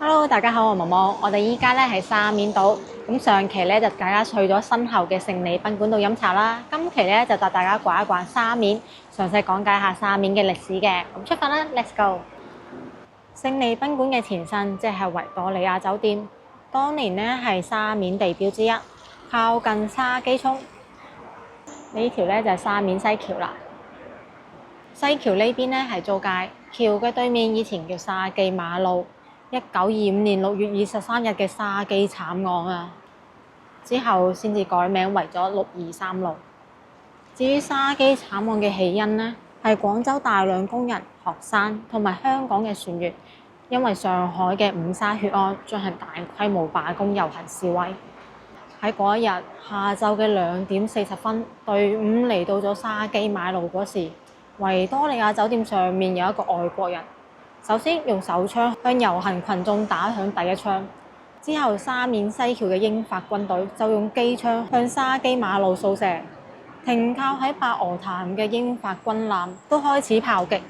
Hello，大家好，我係毛毛。我哋依家咧喺沙面島，咁上期咧就大家去咗身後嘅勝利賓館度飲茶啦。今期咧就帶大家逛一逛沙面，詳細講解下沙面嘅歷史嘅。咁出發啦，Let's go！勝利賓館嘅前身即係維多利亞酒店，當年咧係沙面地標之一，靠近筲箕涌。呢條咧就係沙面西橋啦。西橋呢邊咧係租界，橋嘅對面以前叫沙基馬路。1925年6月23日嘅沙基慘案啊，之後先至改名為咗623路。至於沙基慘案嘅起因呢，係廣州大量工人、學生同埋香港嘅船員，因為上海嘅五沙血案進行大規模罷工遊行示威。喺嗰一日下晝嘅2點40分，隊伍嚟到咗沙基馬路嗰時，維多利亞酒店上面有一個外國人。首先用手槍向遊行群眾打響第一槍，之後沙面西橋嘅英法軍隊就用機槍向沙基馬路掃射，停靠喺白鵝潭嘅英法軍艦都開始炮擊，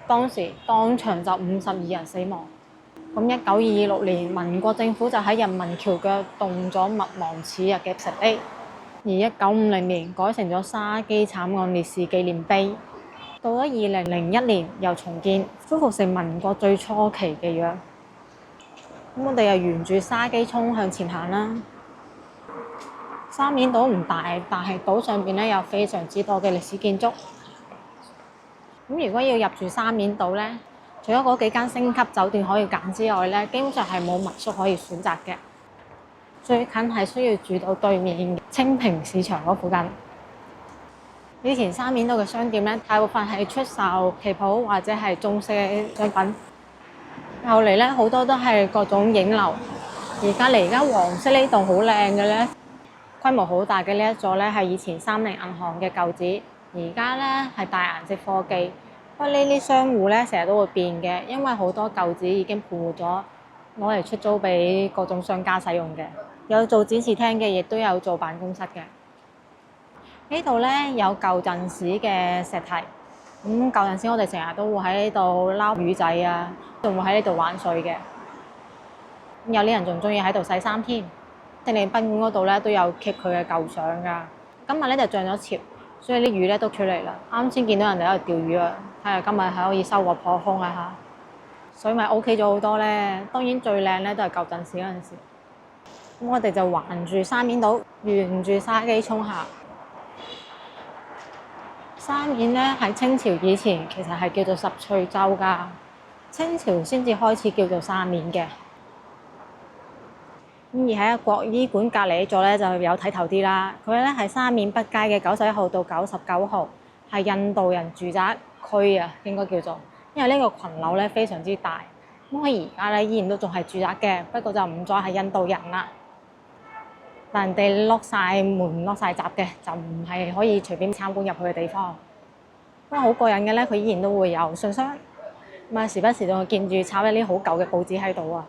當時當場就52人死亡。1926年民國政府就喺人民橋腳動咗勿忘此日嘅石碑，而1950年改成咗沙基慘案烈士紀念碑。到咗2001年又重建，恢復成民國最初期嘅樣。咁我哋又沿住沙基涌向前行啦。沙面島唔大，但係島上邊咧有非常之多嘅歷史建築。咁如果要入住沙面島咧，除咗嗰幾間星級酒店可以揀之外咧，基本上係冇民宿可以選擇嘅。最近係需要住到對面清平市場嗰附近。以前沙面島嘅商店咧，大部分係出售旗袍或者係中式商品。後嚟咧，好多都係各種影樓。而家黃色呢棟好靚嘅咧，規模好大嘅呢一座咧，係以前三菱銀行嘅舊址。而家咧係大顏色科技。不過呢啲商戶咧成日都會變嘅，因為好多舊址已經盤活咗，攞嚟出租俾各種商家使用嘅。有做展示廳嘅，亦都有做辦公室嘅。呢度咧有舊陣時嘅石堤，舊陣時我哋成日都會喺呢度撈魚仔啊，仲會喺呢度玩水嘅。有啲人仲中意喺度洗衫添。勝利賓館嗰度咧都有 keep 佢嘅舊相㗎。今日咧就漲咗潮，所以啲魚咧都出嚟啦。啱先見到人哋喺度釣魚啊，睇下今日係可以收穫頗豐啊嚇！水咪 OK 咗好多咧。當然最靚咧都係舊陣時嗰陣時。咁我哋就環住沙面島，沿住沙基涌行。沙面咧喺清朝以前其實係叫做十翠洲㗎，清朝先至開始叫做沙面嘅。而喺國醫館隔離座咧就有睇頭啲啦，佢咧係沙面北街嘅91號到99號，係印度人住宅區啊，應該叫做，因為呢個群樓咧非常之大。咁佢而家咧依然都仲係住宅嘅，不過就唔再係印度人啦。但人哋 lock 曬門、lock 曬閘嘅，就唔係可以隨便參觀入去嘅地方。不過好過癮嘅咧，佢依然都會有信箱，咁啊時不時就會見住炒一啲好舊嘅報紙喺度啊。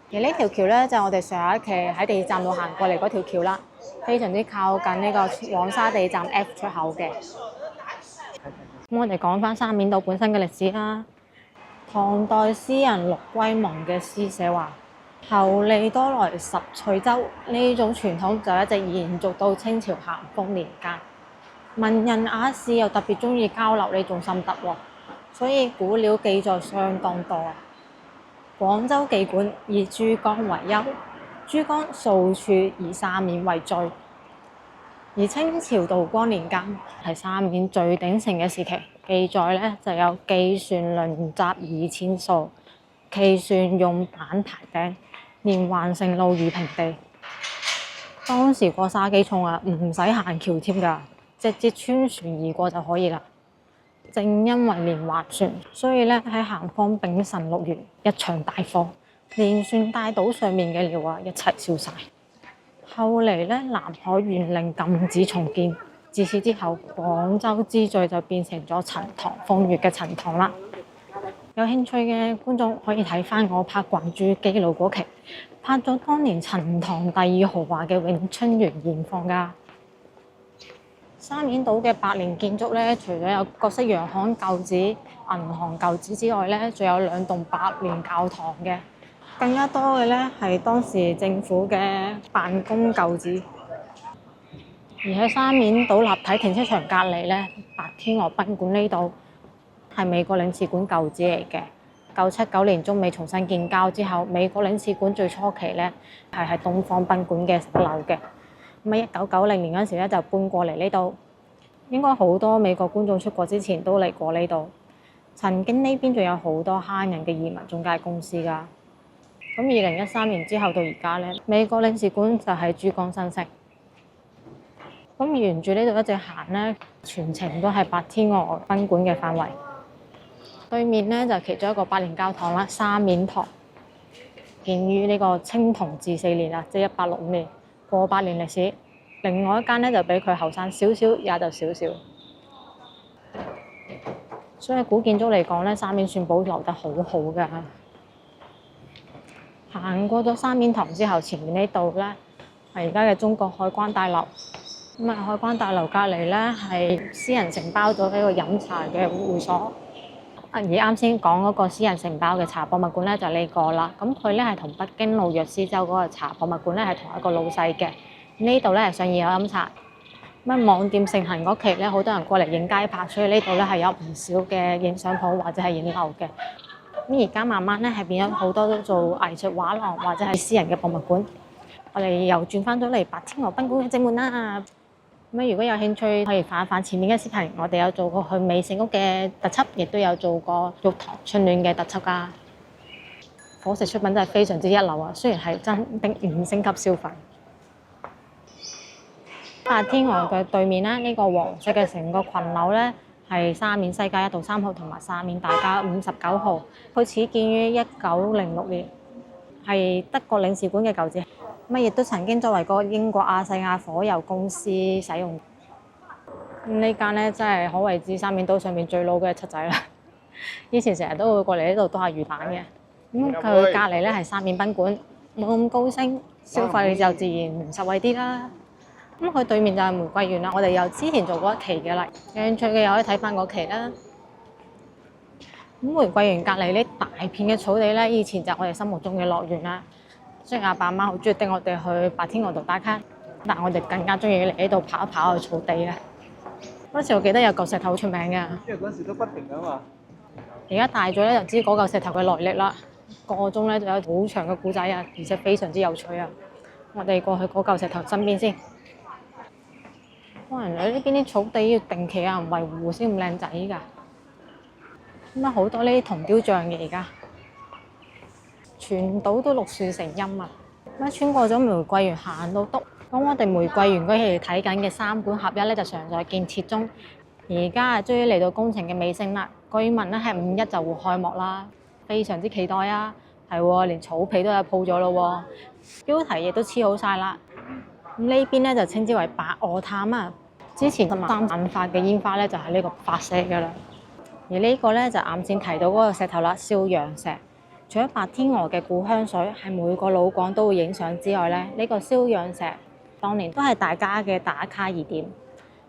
而呢條橋咧就係我哋上一期喺地鐵站度行過嚟嗰條橋啦，非常之靠近呢個黃沙地站 F 出口嘅。咁我哋講翻沙面島本身嘅歷史啦。唐代詩人陸龜蒙嘅詩寫話：厚利多來十翠洲，呢種傳統就一直延續到清朝咸豐年間。文人雅士又特別中意交流呢種心得喎，所以古料記載相當多。廣州記館以珠江為優，珠江數處以沙面為最。而清朝道光年間係沙面最鼎盛嘅時期，記載咧就有寄船輪閘2000艘，其船用板排頂，連環城路如平地。當時過沙基涌啊，唔使行橋添㗎，直接穿船而過就可以啦。正因為連環船，所以咧喺咸豐丙辰6月一場大火，連船帶島上面嘅料啊一齊燒晒。後嚟咧南海縣令禁止重建，自此之後廣州之最就變成咗陳塘風月嘅陳塘啦。有興趣嘅觀眾可以睇翻我拍橫珠基路嗰期，拍咗當年陳塘第2豪華嘅永春園現況㗎。沙面島嘅百年建築咧，除咗有各式洋行舊址、銀行舊址之外咧，仲有2棟百年教堂嘅。更加多嘅咧係當時政府嘅辦公舊址。而喺沙面島立體停車場隔離咧，白天鵝賓館呢度係美國領事館舊址嚟嘅。979年中美重新建交之後，美國領事館最初期咧係喺東方賓館嘅1樓嘅。咁1990年嗰陣時咧就搬過嚟呢度。應該好多美國觀眾出國之前都嚟過呢度。曾經呢邊仲有好多蝦人嘅移民中介公司㗎。咁2013年之後到而家咧，美國領事館就喺珠江新城。咁沿住呢度一直行咧，全程都係白天鵝賓館嘅範圍。對面咧就其中一個百年教堂啦，沙面堂，建於呢個清同治4年啊，即係1865年，過百年歷史。另外一間咧就比佢後生少少，也就少少。所以古建築嚟講咧，沙面算保留得好好㗎。行過咗沙面堂之後，前面呢度咧係而家嘅中國海關大樓。咁海關大樓隔離咧係私人承包咗呢個飲茶嘅會所。而啱先講嗰個私人承包嘅茶博物館咧就呢個啦。咁佢咧係同北京路藥師洲嗰個茶博物館咧係同一個老細嘅。呢度咧係上二樓飲茶。咁網店盛行嗰期咧，好多人過嚟影街拍，所以呢度咧係有唔少嘅影相鋪或者係影樓嘅。咁而家慢慢咧係變咗好多都做藝術畫廊或者係私人嘅博物館。我哋又轉翻咗嚟白天鵝賓館嘅正門啦。咁如果有興趣，可以翻一翻前面嘅視頻，我哋有做過去美食屋嘅特輯，亦都有做過玉堂春暖嘅特輯㗎。伙食出品真係非常之一流啊！雖然係真的5星級消費。白天鵝嘅對面咧，呢個黃色嘅成個群樓咧，係沙面西街1到3號同埋沙面大街59號。佢始建於1906年，係德國領事館嘅舊址。亦都曾經作為個英國亞細亞火油公司使用。呢間咧真係可謂之沙面島上面最老嘅七仔啦。以前成日都會過嚟呢度篤下魚蛋嘅。佢隔離咧係沙面賓館，冇咁高升，消費就自然實惠啲啦。佢對面就係玫瑰園啦。我哋又之前做過一期嘅啦，有興趣嘅又可以睇翻嗰期啦。玫瑰園隔離呢大片嘅草地咧，以前就係我哋心目中嘅樂園啦。雖然阿爸阿媽好中意拎我哋去白天鵝度打卡，但係我哋更加中意嚟呢度跑一跑去草地啊！嗰時我記得有嚿石頭好出名㗎。因為嗰時都不停㗎嘛。而家大咗咧，就知嗰嚿石頭嘅來歷啦。個鐘咧就有好長嘅故仔啊，而且非常之有趣啊！我哋過去嗰嚿石頭身邊先。原來呢邊啲草地要定期有人維護先咁靚仔㗎。好多呢啲銅雕像嘅而家。全島都綠樹成蔭啊！穿過咗玫瑰園行到篤，咁我哋玫瑰園嗰期睇緊嘅3館合一咧就尚在建設中，而家終於嚟到工程嘅尾聲啦。據聞咧係5月1就會開幕啦，非常之期待啊！係喎，連草皮都有鋪咗咯喎，標題亦都黐好晒啦。呢邊咧就稱之為白鵝潭啊，之前3萬發嘅煙花咧就係呢個發射㗎啦。而呢個咧就啱先提到嗰個石頭啦，燒羊石。除咗白天鵝嘅古香水係每個老港都會影相之外咧，呢個燒羊石當年都係大家嘅打卡熱點。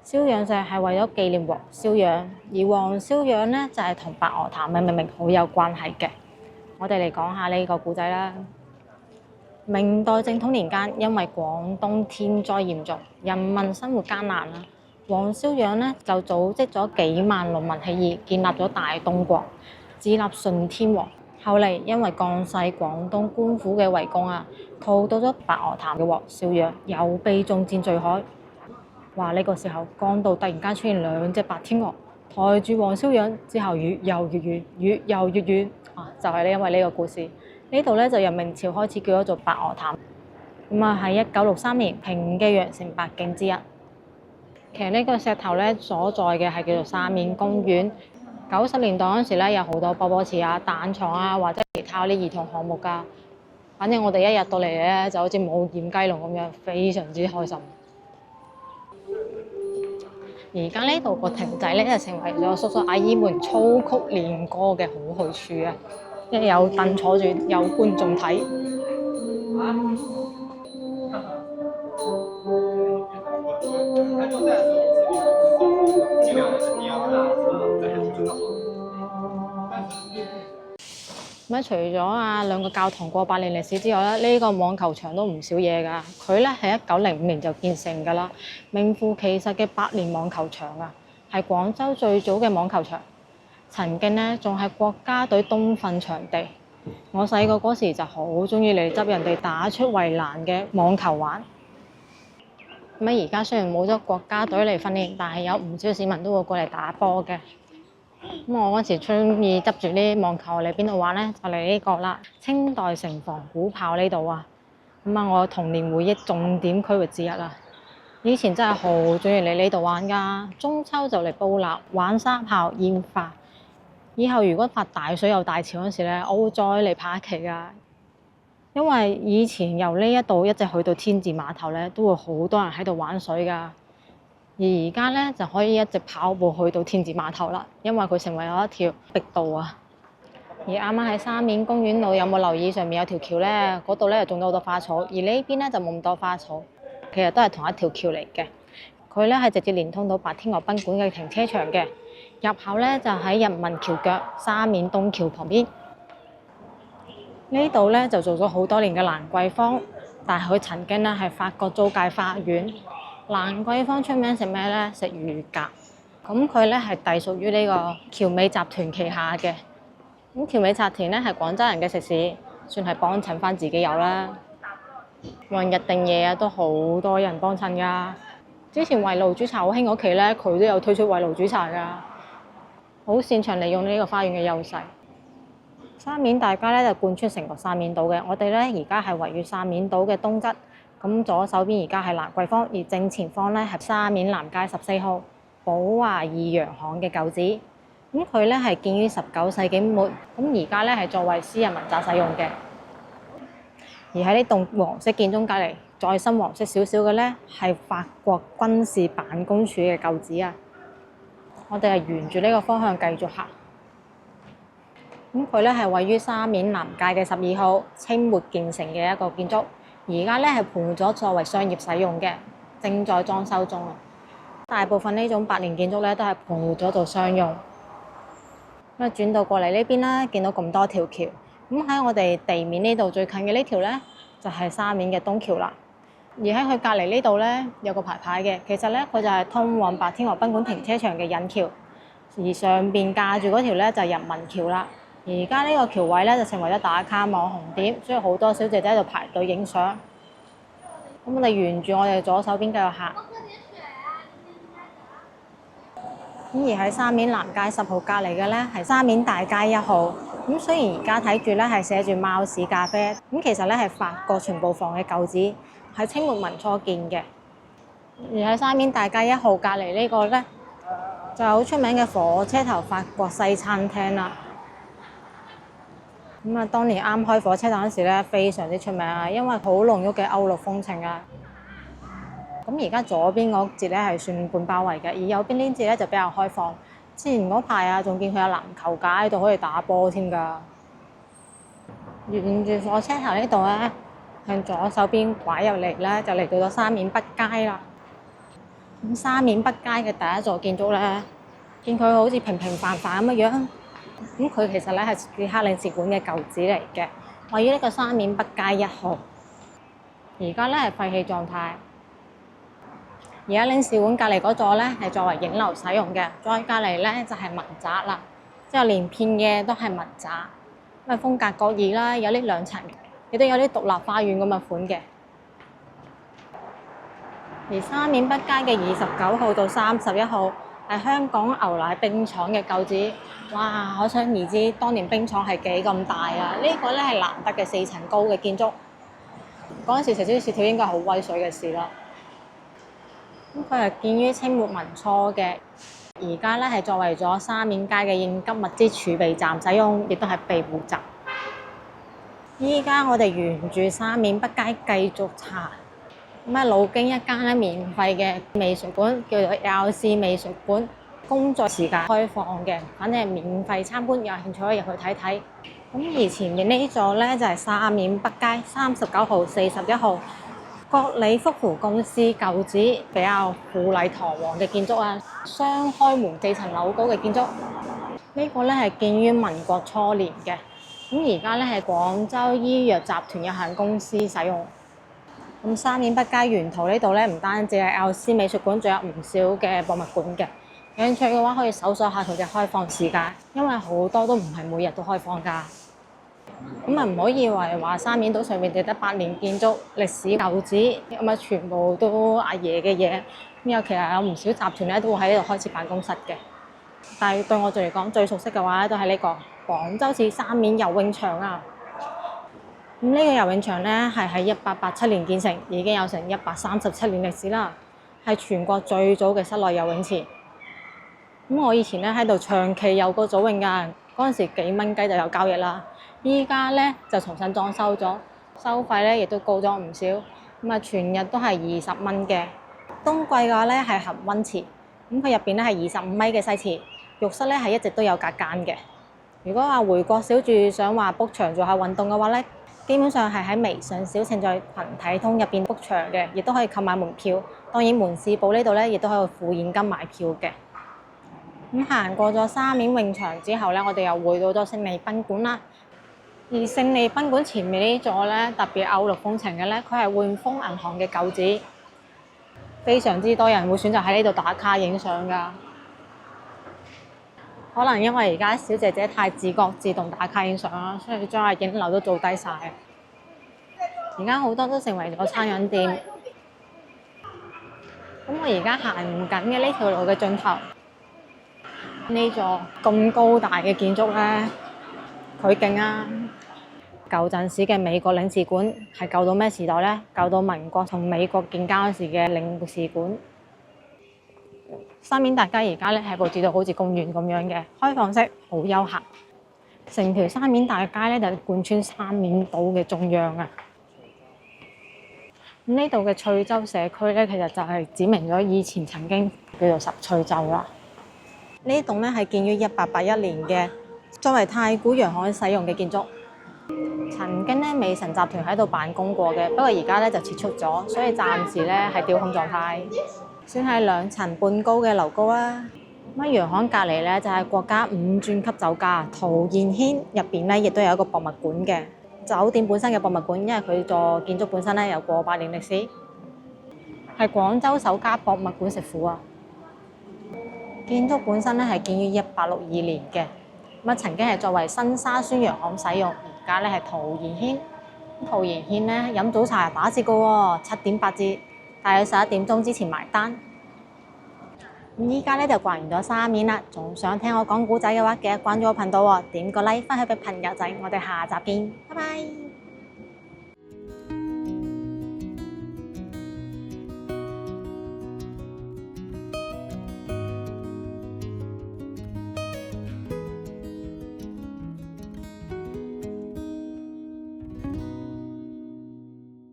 燒羊石係為咗紀念黃燒羊，而黃燒羊咧就係同白鵝潭嘅命名好有關係嘅。我哋嚟講下呢個故仔啦。明代正統年間，因為廣東天災嚴重，人民生活艱難啦，黃燒羊咧就組織咗幾萬農民起義，建立咗大東國，自立順天王。後嚟因為降世廣東官府嘅圍攻啊，逃到咗白鵝潭嘅黃燒羊又被中箭墜海。話呢個時候江道突然間出現2隻白天鵝，抬住黃燒羊之後越遊越遠，越遊越遠啊！就係因為呢個故事，呢度咧就由明朝開始叫咗做白鵝潭。喺1963年平嘅羊城8景之一。其實呢個石頭咧所在嘅係叫做沙面公園。90年代嗰陣時咧，有好多波波池啊、彈床啊，或者其他啲兒童項目㗎。反正我哋一日到嚟咧，就好似冇掩雞籠咁樣，非常之開心。而家呢度個亭仔咧，就成為咗叔叔阿姨們操曲練歌嘅好去處啊！因為有凳坐住，有觀眾睇。除咗兩個教堂過百年歷史之外咧，呢個網球場都唔少嘢㗎。佢咧係1905年就建成㗎啦，名副其實嘅百年網球場啊，係廣州最早嘅網球場。曾經咧仲係國家隊冬訓場地。我細個嗰時就好鍾意嚟執人哋打出圍欄嘅網球玩。而家雖然冇咗國家隊嚟訓練，但係有唔少市民都會過嚟打波嘅。我嗰時鍾意執住啲網球嚟邊度玩咧，就嚟呢個啦，清代城防古炮呢度啊。我童年回憶重點區域之一啦。以前真係好鍾意嚟呢度玩㗎，中秋就嚟煲蠟、玩沙炮、煙花。以後如果發大水又大潮嗰時咧，我會再嚟拍一期㗎。因為以前由呢一度一直去到天字碼頭咧，都會好多人喺度玩水㗎。而家咧就可以一直跑步去到天字碼頭啦，因為佢成為咗一條碧道啊。而啱啱喺沙面公園路有冇留意上面有條橋咧？嗰度咧就種咗好多花草，而呢邊咧就冇咁多花草，其實都係同一條橋嚟嘅。佢咧係直接連通到白天鵝賓館嘅停車場嘅，入口咧就喺人民橋腳沙面東橋旁邊。呢度咧就做咗好多年嘅蘭桂坊，但係佢曾經咧係法國租界花園。蘭桂坊出名食咩咧？食乳鴿。咁佢咧係隸屬於呢個僑美集團旗下嘅。咁僑美集團咧係廣州人嘅食肆，算係幫襯翻自己有啦。橫日定夜啊，都好多人幫襯㗎。之前圍爐煮茶好興嗰期咧，佢都有推出圍爐煮茶㗎。好擅長利用呢個花園嘅優勢。沙面大街咧就貫穿成個沙面島嘅。我哋咧而家係位於沙面島嘅東側。咁左手邊而家係蘭桂坊，而正前方咧係沙面南街14號寶華義洋行嘅舊址。咁佢咧係建於19世紀末，咁而家咧係作為私人民宅使用嘅。而喺呢棟黃色建築隔離，再深黃色少少嘅咧係法國軍事辦公處嘅舊址啊。我哋係沿住呢個方向繼續行。咁佢咧係位於沙面南街嘅12號，清末建成嘅一個建築。而家咧係盤咗作為商業使用嘅，正在裝修中啊。大部分呢種百年建築咧都係盤活咗做商用。轉到過嚟呢邊啦，見到咁多條橋。咁喺我哋地面呢度最近嘅呢條咧，就係沙面嘅東橋啦。而喺佢隔離呢度咧有個牌牌嘅，其實咧佢就係通往白天鵝賓館停車場嘅引橋。而上邊架住嗰條咧就係人民橋啦。而家呢個橋位咧就成為咗打卡網紅點，所以好多小姐姐喺度排隊影相。咁我哋沿住我哋左手邊繼續行。而喺沙面南街10號隔離嘅咧係沙面大街1號。咁雖然而家睇住咧係寫住貓屎咖啡，咁其實咧係法國巡捕房嘅舊址，係清末民初建嘅。而喺沙面大街1號隔離呢個咧就係好出名嘅火車頭法國西餐廳啦。當年啱開火車站嗰時咧，非常之出名啊，因為好濃郁嘅歐陸風情啊。咁而家左邊嗰節咧係算半包圍嘅，而右邊呢節咧就比較開放。之前嗰排啊，仲見佢有籃球架喺度可以打波添㗎。沿住火車頭呢度咧，向左手邊拐入嚟咧，就嚟到咗沙面北街啦。咁沙面北街嘅第一座建築咧，見佢好似平平凡凡咁嘅樣。咁佢其實咧係捷克領事館嘅舊址嚟嘅，位於呢個沙面北街1號。而家咧係廢棄狀態。而家領事館隔離嗰座咧係作為影樓使用嘅，再隔離咧就係民宅啦，即係連片嘅都係民宅，風格各異啦，有呢2層，亦都有啲獨立花園咁嘅款嘅。而沙面北街嘅29號到31號。係香港牛奶冰廠嘅舊址，哇！可想而知，當年冰廠係幾咁大啊！呢個咧係難得嘅4層高嘅建築。嗰陣時食啲雪條應該好威水嘅事啦。咁佢係建於清末民初嘅，而家咧係作為咗沙面街嘅應急物資儲備站使用，亦都係庇護站。依家我哋沿住沙面北街繼續行。路經一間咧免費嘅美術館，叫做 LC 美術館，工作時間開放嘅，反正係免費參觀，有興趣可以入去睇睇。咁而前面呢座咧就係沙面北街39號、41號國禮福湖公司舊址，比較富麗堂皇嘅建築啊，雙開門4層樓高嘅建築。呢個咧係建於民國初年嘅。咁而家咧係廣州醫藥集團有限公司使用。咁沙面北街沿途呢度咧，唔單止係 L.C 美術館，仲有唔少嘅博物館嘅。有興趣嘅話，可以搜索下佢嘅開放時間，因為好多都唔係每日都開放㗎。咁啊，唔好以為話沙面島上面淨得百年建築、歷史舊址，咁啊全部都阿爺嘅嘢。咁其實有唔少集團咧都會喺呢度開設辦公室嘅。但係對我嚟講，最熟悉嘅話咧，都係呢個廣州市沙面游泳場啊。咁呢個游泳場咧係喺1887年建成，已經有成137年歷史啦，係全國最早嘅室內游泳池。咁我以前咧喺度長期游過早泳㗎，嗰陣時幾蚊雞就有交易啦。依家咧就重新裝修咗，收費咧亦都高咗唔少。咁啊，全日都係20蚊嘅。冬季嘅話咧係合溫池，咁佢入邊咧係25米嘅西池，浴室咧係一直都有隔間嘅。如果話回國小住想話 book 場做下運動嘅話咧，基本上係喺微信小程序群體通入邊 book 場嘅，亦都可以購買門票。當然門市部呢度咧亦都可以付現金買票嘅。咁行過咗沙面泳場之後咧，我哋又回到咗勝利賓館啦。而勝利賓館前面呢座咧特別歐陸風情嘅咧，佢係匯豐銀行嘅舊址，非常之多人會選擇喺呢度打卡影相㗎。可能因為而家小姐姐太自覺自動打卡影相啦，所以將個影樓都做低晒。而家好多都成為咗餐飲店。咁我而家行緊嘅呢條路嘅盡頭，呢座咁高大嘅建築咧，佢勁啊！舊陣時嘅美國領事館係舊到咩時代咧？舊到民國同美國建交時嘅領事館。沙面大街而家咧係佈置到好似公園咁樣嘅，開放式，好休閒。成條沙面大街咧就貫穿沙面島嘅中央啊！呢度嘅翠洲社區咧，其實就係指明咗以前曾經叫做十翠洲啦。呢棟咧係建於1881年嘅，作為太古洋行使用嘅建築。曾經咧美神集團喺度辦公過嘅，不過而家咧就撤出咗，所以暫時咧係丟空狀態。算係2層半高嘅樓高啦。咁洋行隔離咧就係國家5鑽級酒家陶賢軒，入邊咧亦都有一個博物館嘅。酒店本身嘅博物館，因為佢座建築本身咧有過百年歷史，係廣州首家博物館食府啊。建築本身咧係建於1862年嘅，咁曾經係作為新沙宣洋行使用，而家咧係陶賢軒。陶賢軒咧飲早茶打折嘅喎，7點8折，大約11點鐘之前埋單。咁依家咧就逛完咗沙面啦，仲想聽我講古仔嘅話，記得關注我頻道喎，點個 like 翻去俾朋友仔，我哋下集見，拜拜。